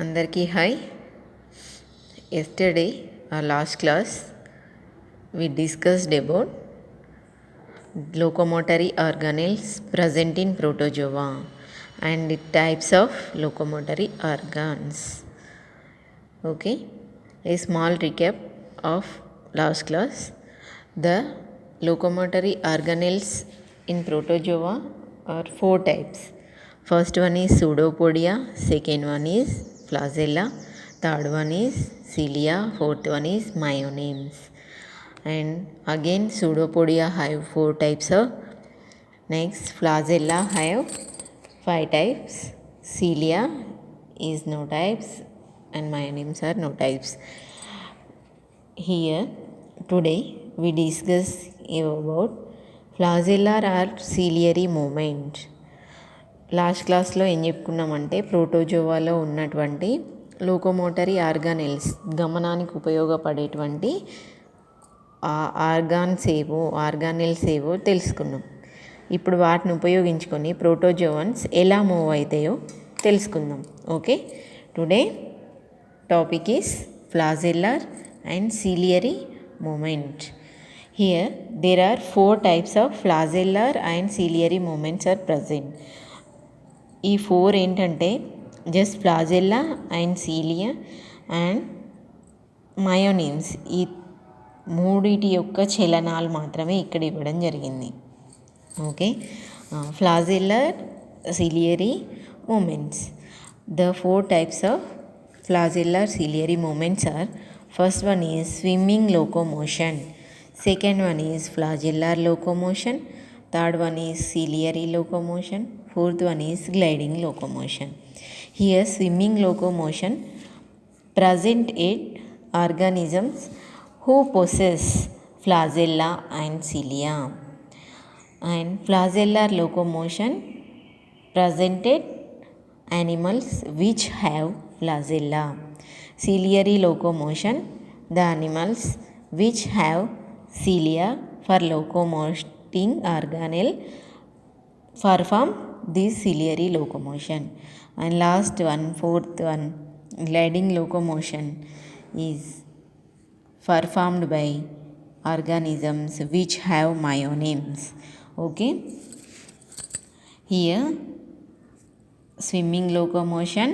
అందరికీ hi. Yesterday, our last class, we discussed about locomotory organelles present in protozoa and the types of locomotory organs. Okay, a small recap of last class. The locomotory organelles in protozoa are 4 types. First one is pseudopodia, second one is flagella, third one is cilia, fourth one is myonemes. And again pseudopodia have 4 types of. Next flagella have 5 types, cilia is no types and myonemes are no types. Here today we discuss about flagellar or ciliary movement. Last క్లాస్లో ఏం చెప్పుకున్నామంటే ప్రోటోజోవాలో ఉన్నటువంటి locomotory organelles గమనానికి ఉపయోగపడేటువంటి organelles ఏవో తెలుసుకున్నాం. ఇప్పుడు వాటిని ఉపయోగించుకొని protozoans ఎలా మూవ్ అవుతాయో తెలుసుకుందాం. Okay, today topic is flagellar and ciliary movement. Here there are 4 types of flagellar and ciliary movements are present. ఈ 4 ఏంటంటే just flagella and cilia and myonemes, ఈ మూడిటి యొక్క చలనాలు మాత్రమే ఇక్కడ ఇవ్వడం జరిగింది. Okay, flagellar ciliary movements. The 4 types of flagellar ciliary movements are: first one is swimming locomotion, second one is flagellar locomotion, third one is ciliary locomotion, fourth one is gliding locomotion. Here swimming locomotion present in organisms who possess flagella and cilia, and flagellar locomotion presented animals which have flagella. Ciliary locomotion, the animals which have cilia for locomoting organelle perform this ciliary locomotion. And last one, fourth one, gliding locomotion is performed by organisms which have myonemes. Okay, here swimming locomotion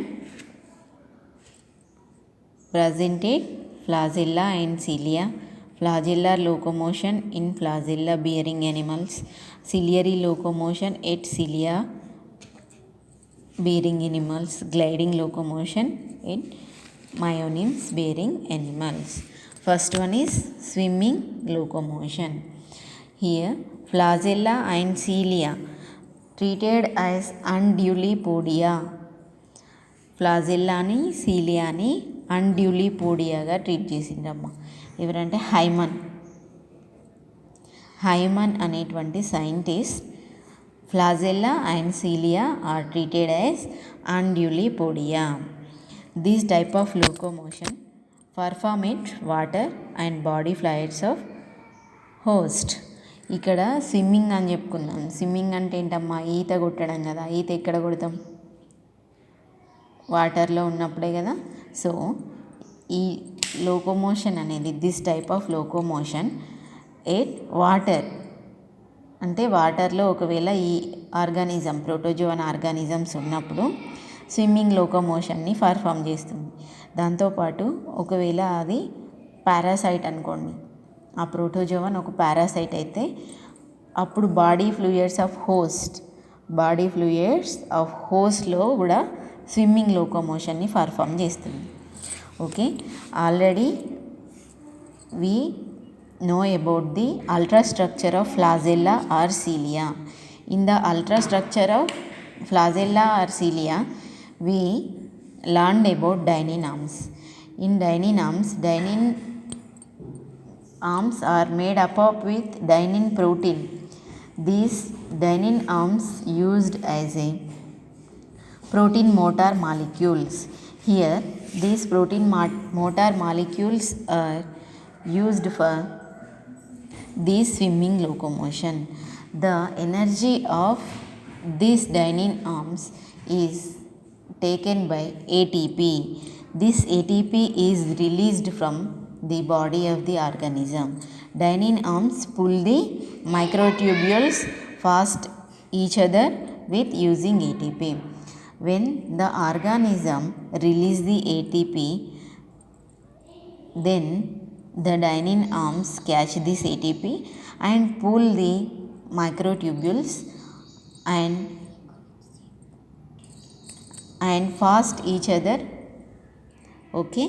presented flagella and cilia. Flagellar locomotion in flagella bearing animals, ciliary locomotion at cilia bearing animals, gliding locomotion in myonemes bearing animals. First one is swimming locomotion. Here flagella and cilia treated as unduly podia. ఫ్లాజెల్లాని సీలియాని అన్డ్యూలీ పోడియాగా treat చేసిండ్రమ్మ. ఎవరంటే Hyman అనేటువంటి scientist flagella and cilia are treated as undulipodia. This type of locomotion perform it water and body fluids of host. ఇక్కడ swimming అని చెప్పుకున్నాం. స్విమ్మింగ్ అంటే ఏంటమ్మా? ఈత కొట్టడం కదా. ఈత ఎక్కడ కొడతాం? వాటర్లో ఉన్నప్పుడే కదా. సో ఈ లోకోమోషన్ అనేది this type of locomotion at water, అంటే వాటర్లో ఒకవేళ ఈ ఆర్గానిజం ప్రోటోజోవన్ ఆర్గానిజమ్స్ ఉన్నప్పుడు స్విమ్మింగ్ లోకోమోషన్ని పర్ఫామ్ చేస్తుంది. దాంతోపాటు ఒకవేళ అది పారాసైట్ అనుకోండి, ఆ ప్రోటోజోవన్ ఒక పారాసైట్ అయితే అప్పుడు బాడీ ఫ్లూయిడ్స్ ఆఫ్ హోస్ట్లో కూడా స్విమ్మింగ్ లోకోమోషన్ని పర్ఫామ్ చేస్తుంది. Okay, already we know about the ultrastructure of flagella or cilia. In the ultrastructure of flagella or cilia, we learned about dynein arms. In dynein arms are made up of with dynein protein. These dynein arms used as a protein motor molecules. Here these protein motor molecules are used for this swimming locomotion. The energy of these dynein arms is taken by ATP. This ATP is released from the body of the organism. Dynein arms pull the microtubules fast each other with using ATP. When the organism releases the ATP, then the dynein arms catch this ATP and pull the microtubules and fast each other. Okay.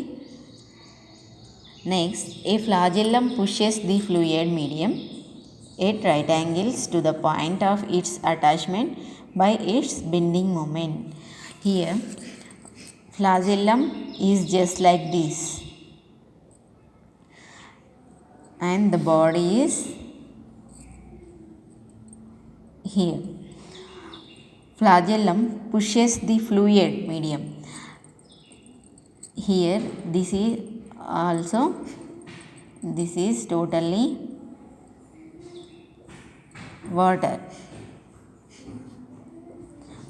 Next, a flagellum pushes the fluid medium at right angles to the point of its attachment by its bending moment. Here, flagellum is just like this, and the body is here. Flagellum pushes the fluid medium. Here, this is totally water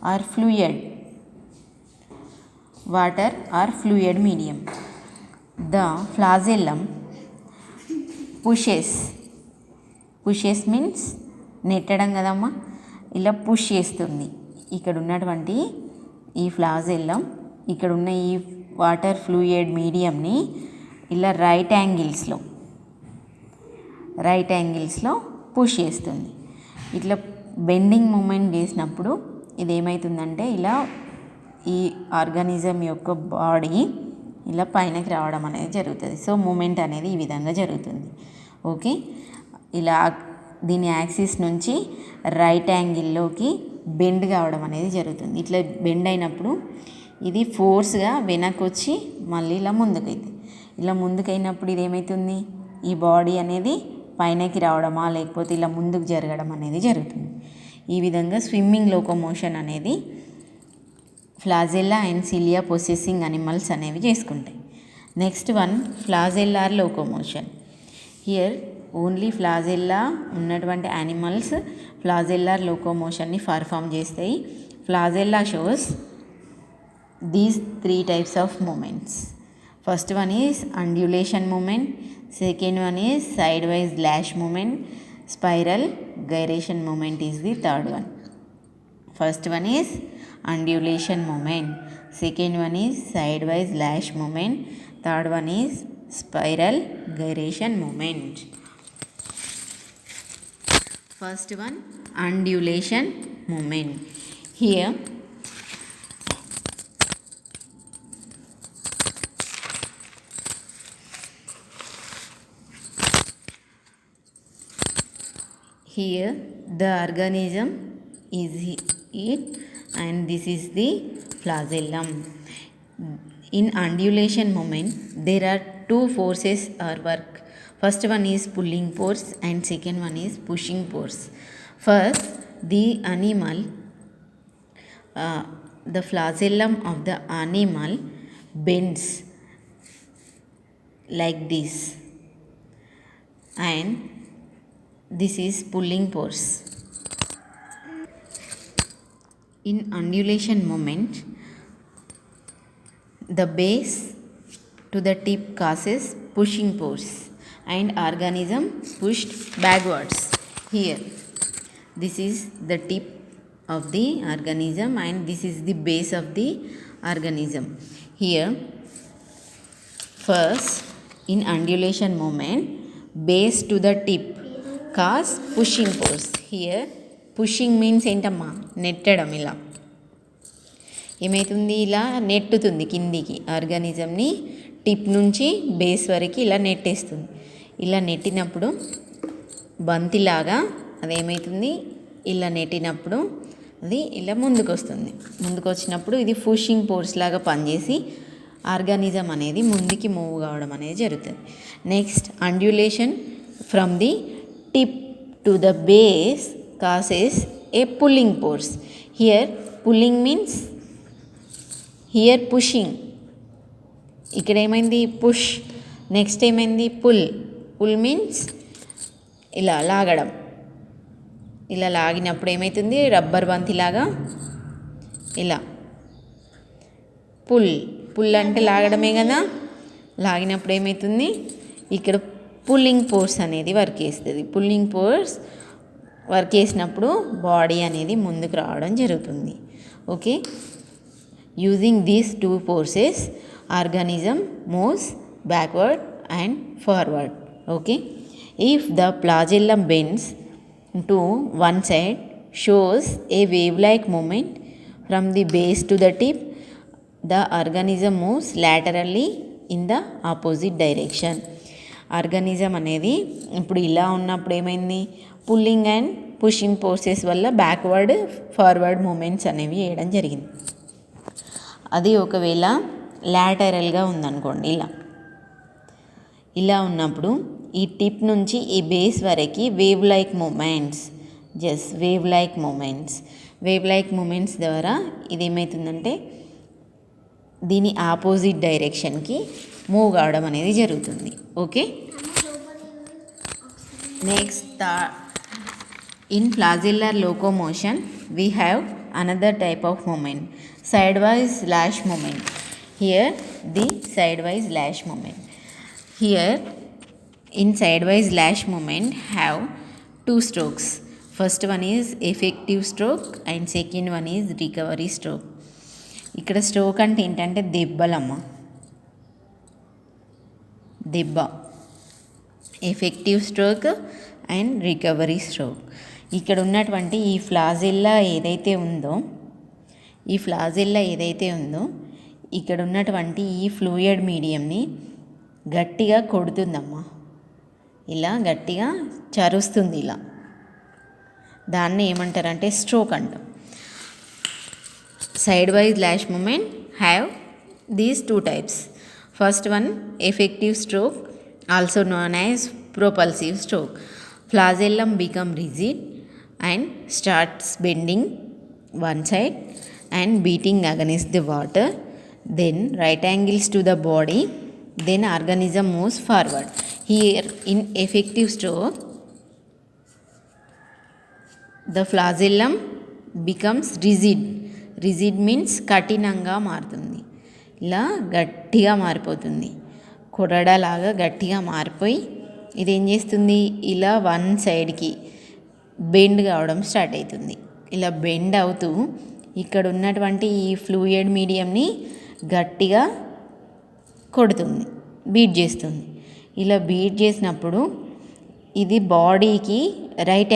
or fluid medium. The flagellum pushes means నెట్టడం కదమ్మా, ఇలా push చేస్తుంది. ఇక్కడ ఉన్నటువంటి ఈ ఫ్లాజెల్లం ఇక్కడ ఉన్న ఈ water fluid మీడియంని ఇలా రైట్ యాంగిల్స్లో పుష్ చేస్తుంది. ఇట్లా బెండింగ్ మూమెంట్ చేసినప్పుడు ఇది ఏమవుతుందంటే ఇలా ఈ ఆర్గానిజం యొక్క బాడీ ఇలా పైనకి రావడం అనేది జరుగుతుంది. సో మూమెంట్ అనేది ఈ విధంగా జరుగుతుంది. ఓకే, ఇలా దీని యాక్సిస్ నుంచి రైట్ యాంగిల్లోకి బెండ్ కావడం అనేది జరుగుతుంది. ఇట్లా బెండ్ అయినప్పుడు ఇది ఫోర్స్గా వెనక్కి వచ్చి మళ్ళీ ఇలా ముందుకైతుంది. ఇలా ముందుకైనప్పుడు ఇది ఏమవుతుంది, ఈ బాడీ అనేది పైనకి రావడమా లేకపోతే ఇలా ముందుకు జరగడం అనేది జరుగుతుంది. ఈ విధంగా స్విమ్మింగ్ లోకోమోషన్ అనేది flagella and cilia possessing animals అనేవి చేసుకుంటాయి. Next one, flagellar locomotion. Here only flagella ఉన్నటువంటి యానిమల్స్ ఫ్లాజెల్లార్ లోకోమోషన్ని పర్ఫామ్ చేస్తాయి. Flagella shows these 3 types of movements. First one is undulation movement, second one is sidewise lash movement, spiral gyration movement is the third one. First one is undulation movement, second one is sidewise lash movement, third one is spiral gyration movement. First one, undulation movement. Here the organism is it and this is the flagellum. In undulation movement there are 2 forces at work. First one is pulling force and second one is pushing force. First, the animal the flagellum of the animal bends like this and this is pulling force. In undulation movement, the base to the tip causes pushing force and organism pushed backwards. Here, this is the tip of the organism and this is the base of the organism. Here, first, in undulation movement, base to the tip cause pushing force. Here pushing means ఏంటమ్మా, నెట్టడం. ఇలా ఏమవుతుంది, ఇలా నెట్టుతుంది కిందికి ఆర్గానిజంని tip నుంచి base వరకు ఇలా నెట్టేస్తుంది. ఇలా నెట్టినప్పుడు బంతిలాగా అదేమవుతుంది, ఇలా నెట్టినప్పుడు అది ఇలా ముందుకు వస్తుంది. ముందుకు వచ్చినప్పుడు ఇది పుషింగ్ ఫోర్స్ లాగా పనిచేసి ఆర్గానిజం అనేది ముందుకి మూవ్ కావడం అనేది జరుగుతుంది. Next, undulation from the tip to the base causes a pulling force. Here pulling means here pushing. ఇక్కడ ఏమైంది, పుష్. నెక్స్ట్ ఏమైంది, పుల్ మీన్స్ ఇలా లాగడం. ఇలా లాగినప్పుడు ఏమవుతుంది, రబ్బర్ బంతిలాగా ఇలా పుల్. పుల్ అంటే లాగడమే కదా. లాగినప్పుడు ఏమవుతుంది, ఇక్కడ పుల్లింగ్ ఫోర్స్ అనేది వర్క్ చేస్తుంది. పుల్లింగ్ ఫోర్స్ వర్క్ చేసినప్పుడు బాడీ అనేది ముందుకు రావడం జరుగుతుంది. Okay, using these two forces organism moves backward and forward. Okay, if the flagellum bends to one side shows a wave like movement from the base to the tip, the organism moves laterally in the opposite direction. Organism అనేది ఇప్పుడు ఇలా ఉన్నప్పుడు ఏమైంది, pulling and pushing forces వల్ల backward forward movements అనేవి వేయడం జరిగింది. అది ఒకవేళ లాటరల్గా ఉందనుకోండి, ఇలా ఉన్నప్పుడు ఈ టిప్ నుంచి ఈ బేస్ వరకు wave like movements, wave like movements ద్వారా ఇది ఏమవుతుందంటే దీని ఆపోజిట్ డైరెక్షన్కి మూవ్ కావడం అనేది జరుగుతుంది. Okay, next in flagellar locomotion we have another type of movement, side wise lash movement. Here the side wise lash movement. Here in sidewise lash movement have two strokes. First one is effective stroke and second one is recovery stroke. ఇక్కడ stroke అంటే ఏంటంటే దెబ్బలమ్మ, దెబ్బ. Effective stroke and recovery stroke. ఇక్కడ ఉన్నటువంటి ఈ flagella ఏదైతే ఉందో ఇక్కడ ఉన్నటువంటి ఈ ఫ్లూయిడ్ మీడియంని గట్టిగా కొడుతుందమ్మా, ఇలా గట్టిగా చరుస్తుంది. ఇలా దాన్ని ఏమంటారంటే స్ట్రోక్ అంటాం. Side wise lash movement have these two types. First one effective stroke, also known as propulsive stroke. Flagellum become rigid and starts bending one side and beating against the water. Then right angles to the body. Then organism moves forward. Here in effective stroke, the flagellum becomes rigid. Rigid means కఠినంగా మారుతుంది, ఇలా గట్టిగా మారిపోతుంది, కొరడలాగా గట్టిగా మారిపోయి ఇది ఏం చేస్తుంది, ఇలా వన్ సైడ్కి బెండ్ కావడం స్టార్ట్ అవుతుంది. ఇలా బెండ్ అవుతూ ఇక్కడ ఉన్నటువంటి ఈ ఫ్లూయిడ్ మీడియంని గట్టిగా కొడుతుంది, బీట్ చేస్తుంది. ఇలా బీట్ చేసినప్పుడు ఇది బాడీకి రైట్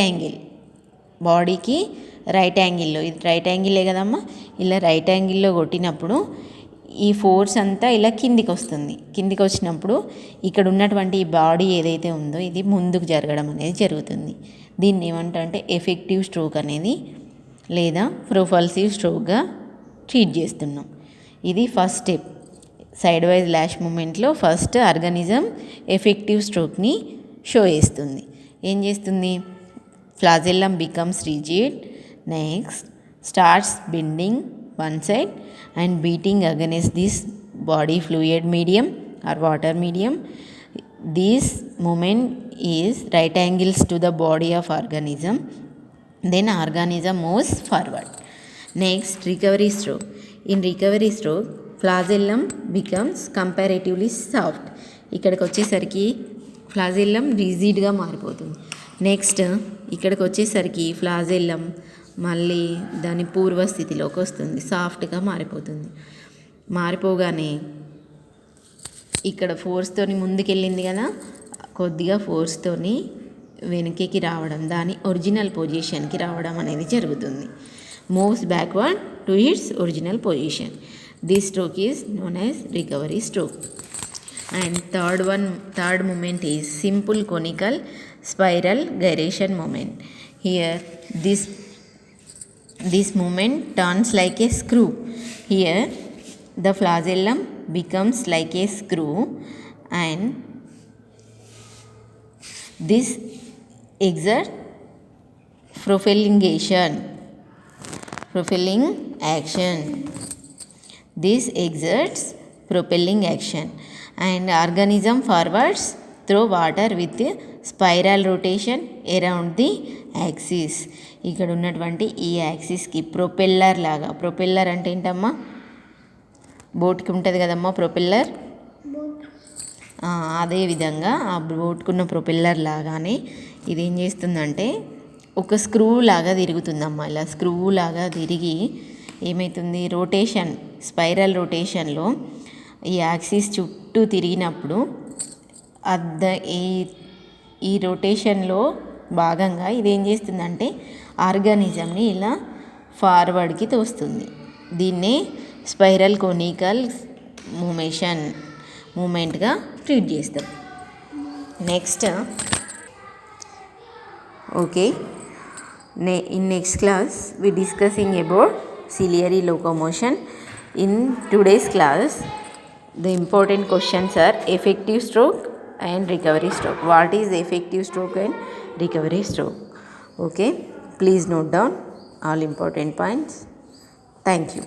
యాంగిల్లో, ఇది రైట్ యాంగిలే కదమ్మా, ఇలా రైట్ యాంగిల్లో కొట్టినప్పుడు ఈ ఫోర్స్ అంతా ఇలా కిందికి వస్తుంది. కిందికి వచ్చినప్పుడు ఇక్కడ ఉన్నటువంటి ఈ బాడీ ఏదైతే ఉందో ఇది ముందుకు జరగడం అనేది జరుగుతుంది. దీన్ని ఏమంటే ఎఫెక్టివ్ స్ట్రోక్ అనేది లేదా ప్రొపల్సివ్ స్ట్రోక్గా ట్రీట్ చేస్తున్నాం. ఇది first step. Side wise lash మూమెంట్లో ఫస్ట్ ఆర్గానిజం ఎఫెక్టివ్ స్ట్రోక్ని షో చేస్తుంది. ఏం చేస్తుంది, flagellum becomes rigid, next starts bending one side and beating against this body fluid medium or water medium. This movement is right angles to the body of organism. Then organism moves forward. Next, recovery stroke. In recovery stroke, flagellum becomes comparatively soft. ఇక్కడికి వచ్చేసరికి ఫ్లాజెల్లం రిజిడ్గా మారిపోతుంది. Next ఇక్కడికి వచ్చేసరికి ఫ్లాజెల్లం మళ్ళీ దాని పూర్వస్థితిలోకి వస్తుంది, సాఫ్ట్గా మారిపోతుంది. మారిపోగానే ఇక్కడ ఫోర్స్తోని ముందుకెళ్ళింది కదా, కొద్దిగా ఫోర్స్తోని వెనక్కి రావడం, దాని ఒరిజినల్ పొజిషన్కి రావడం అనేది జరుగుతుంది. Moves backward to its original position. This stroke is known as recovery stroke. And third movement is simple conical spiral gyration movement. Here this movement turns like a screw. Here the flagellum becomes like a screw and this exerts propelling action. This exerts propelling action and organism forwards through water with spiral rotation around the axis. ఇక్కడ ఉన్నటువంటి ఈ యాక్సిస్కి propeller లాగా, propeller అంటే ఏంటమ్మా, బోట్కి ఉంటుంది కదమ్మా propeller, అదేవిధంగా ఆ బోట్కున్న ప్రొపెల్లర్ లాగానే ఇది ఏం చేస్తుందంటే ఒక స్క్రూ లాగా తిరుగుతుందమ్మా. ఇలా స్క్రూ లాగా తిరిగి ఏమవుతుంది, రొటేషన్, స్పైరల్ రొటేషన్లో ఈ యాక్సిస్ చుట్టూ తిరిగినప్పుడు ఈ ఈ రొటేషన్లో భాగంగా ఇది ఏం చేస్తుందంటే ఆర్గానిజంని ఇలా ఫార్వర్డ్కి తోస్తుంది. దీన్నే స్పైరల్ కోనికల్ మూమెంట్గా ట్రీట్ చేస్తాం. Next okay, in next class we discussing about ciliary locomotion. In today's class the important questions are effective stroke and recovery stroke. What is effective stroke and recovery stroke? Okay, please note down all important points. Thank you.